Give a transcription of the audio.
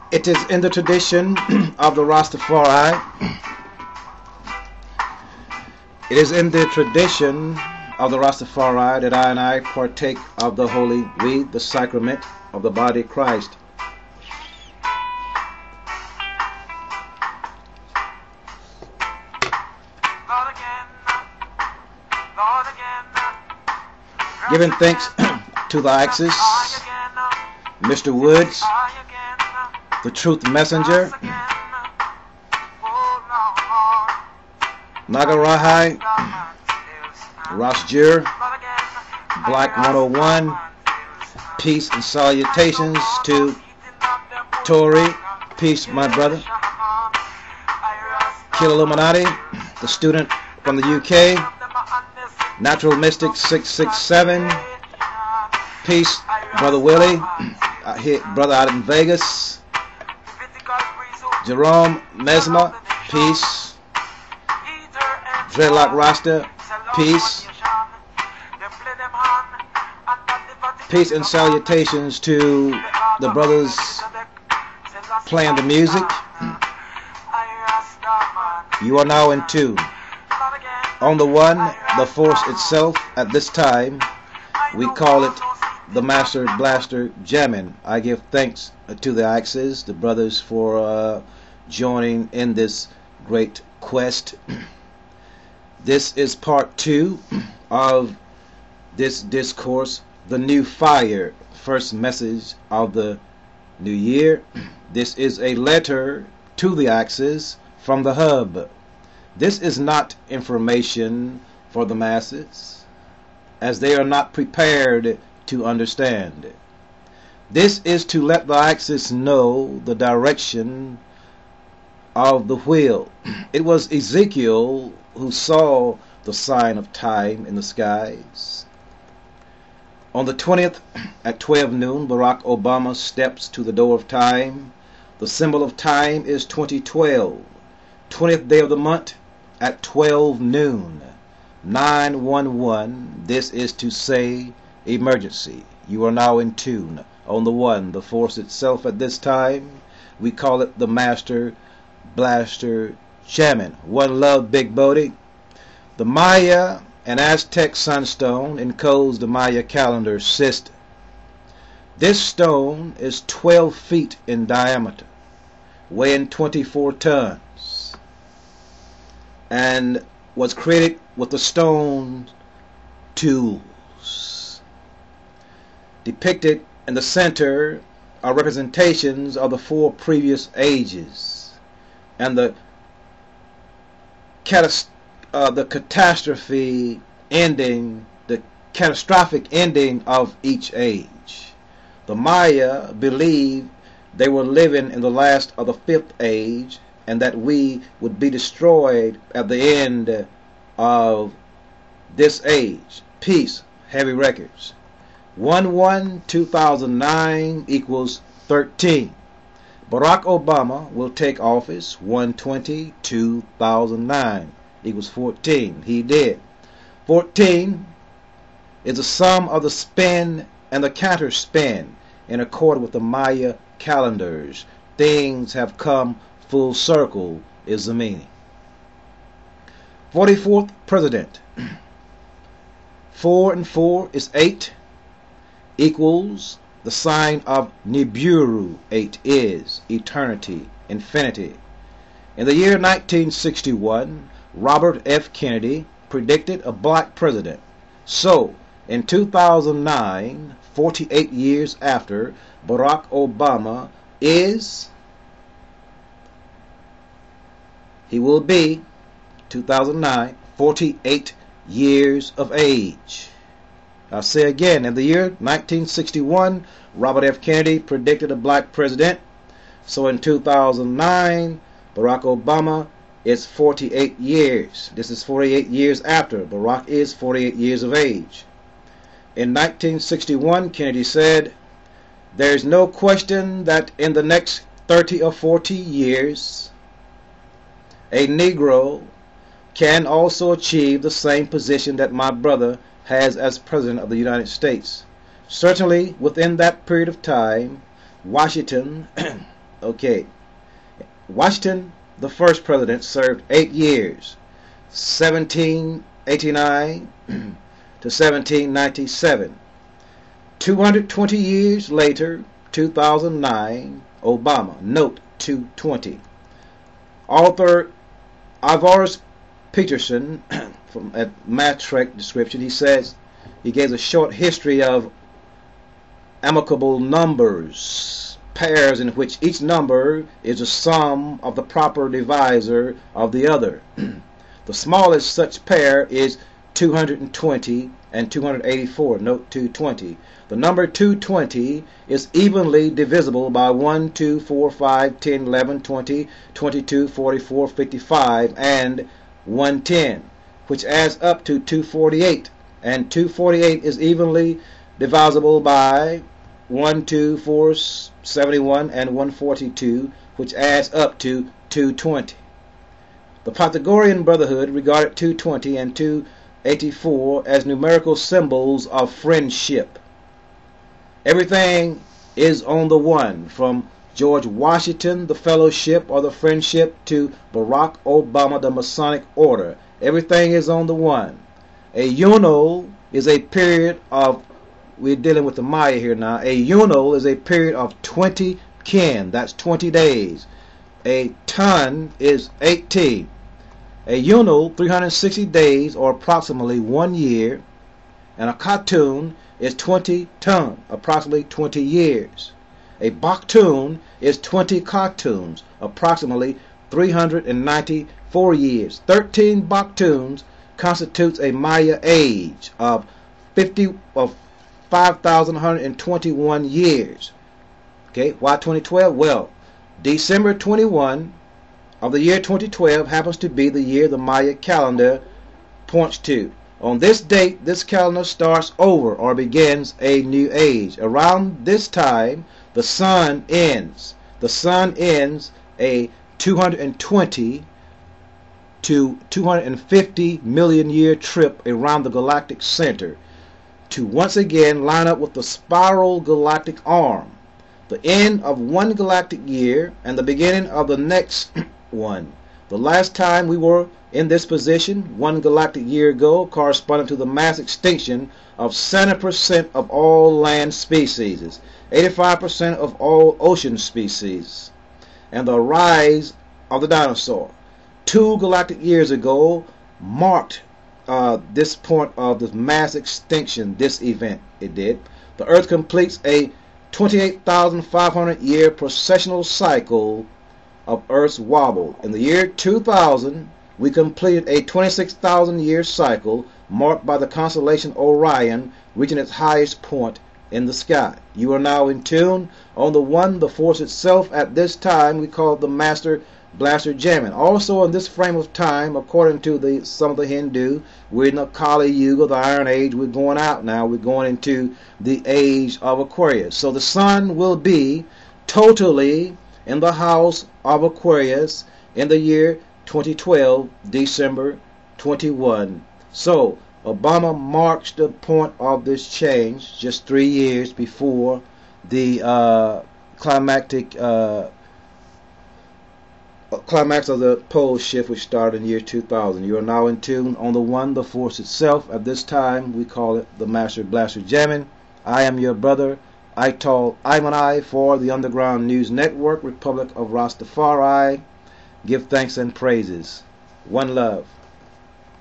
It is in the tradition of the Rastafari. It is in the tradition of the Rastafari that I and I partake of the holy weed, the sacrament of the body of Christ. Giving thanks to the Axis, Mr. Woods, the Truth Messenger, Nagarahai, Rasjur, Black 101, peace and salutations to Tory, peace my brother, Kill Illuminati, the student from the UK, Natural Mystic 667, peace brother Willie, brother out in Vegas, Jerome Mesma, peace, Dreadlock Rasta, peace, peace and salutations to the brothers playing the music. You are now in tune. On the one, the force itself, at this time, we call it the Master Blaster Jamming. I give thanks to the Axis, the brothers, for joining in this great quest. This is part 2 of this discourse, the new fire, first message of the new year. This is a letter to the Axis from the hub. This is not information for the masses, as they are not prepared to understand. This is to let the Axis know the direction of the wheel. It was Ezekiel who saw the sign of time in the skies. On the 20th at 12 noon, Barack Obama steps to the door of time. The symbol of time is 2012. 20th day of the month at 12 noon. 911. This is to say emergency. You are now in tune. On the one, the force itself at this time, we call it the Master Blaster Jamming. One love, Big Bodie. The Maya and Aztec sunstone encodes the Maya calendar system. This stone is 12 feet in diameter, weighing 24 tons, and was created with the stone tools. Depicted in the center are representations of the 4 previous ages and the catastrophic ending of each age. The Maya believed they were living in the last of the 5th age, and that we would be destroyed at the end of this age. Peace, Heavy Records. 1/1/2009 equals 13. Barack Obama will take office 1/20/2009 equals 14. He did. 14 is the sum of the spin and the counter spin in accord with the Maya calendars. Things have come full circle is the meaning. 44th president. 4 and 4 is 8, equals the sign of Nibiru. 8 is eternity, infinity. In the year 1961, Robert F. Kennedy predicted a black president. So, in 2009, 48 years after, Barack Obama he will be, 2009, 48 years of age. I'll say again, in the year 1961, Robert F. Kennedy predicted a black president. So in 2009, Barack Obama is 48 years. This is 48 years after. Barack is 48 years of age. In 1961, Kennedy said, "There is no question that in the next 30 or 40 years, a Negro can also achieve the same position that my brother has as President of the United States. Certainly, within that period of time, Washington Okay. Washington, the first president, served 8 years, 1789 to 1797. 220 years later, 2009, Obama. Note 220. Author Ivars Peterson from at Matrix description, he says he gave a short history of amicable numbers, pairs in which each number is the sum of the proper divisor of the other. The smallest such pair is 220 and 284. Note 220. The number 220 is evenly divisible by 1, 2, 4, 5, 10, 11, 20, 22, 44, 55, and 110, which adds up to 248. And 248 is evenly divisible by 1, 2, 4, 71, and 142, which adds up to 220. The Pythagorean Brotherhood regarded 220 and 284 as numerical symbols of friendship. Everything is on the one, from George Washington, the fellowship or the friendship, to Barack Obama, the Masonic order. Everything is on the one. A unal is a period of, we're dealing with the Maya here now, a unal is a period of 20 kin, that's 20 days. A ton is 18. A unal, 360 days or approximately 1 year, and a cartoon is 20 ton, approximately 20 years. A baktoon is 20 cartoons, approximately 394 years. 13 baktoons constitutes a Maya age of 5,121 years. Okay, why 2012? Well, December 21 of the year 2012 happens to be the year the Maya calendar points to. On this date, this calendar starts over or begins a new age. Around this time, the sun ends. The sun ends a 220 to 250 million year trip around the galactic center to once again line up with the spiral galactic arm. The end of one galactic year and the beginning of the next one. The last time we were in this position, one galactic year ago, corresponded to the mass extinction of 70% of all land species, 85% of all ocean species, and the rise of the dinosaur. 2 galactic years ago marked this point of the mass extinction, this event it did. The Earth completes a 28,500 year precessional cycle of Earth's wobble. In the year 2000, we completed a 26,000 year cycle marked by the constellation Orion reaching its highest point in the sky. You are now in tune on the one, the force itself. At this time, we call it the Master Blaster Jamming. Also, in this frame of time, according to some of the Hindu, we're in the Kali Yuga, the Iron Age. We're going out now. We're going into the age of Aquarius. So the sun will be totally in the house of Aquarius in the year 2012, December 21. So Obama marks the point of this change just 3 years before the climax of the pole shift, which started in the year 2000. You are now in tune on the one, the force itself. At this time, we call it the Master Blaster Jamming. I am your brother, Ital Imanai, for the Underground News Network, Republic of Rastafari. Give thanks and praises. One love.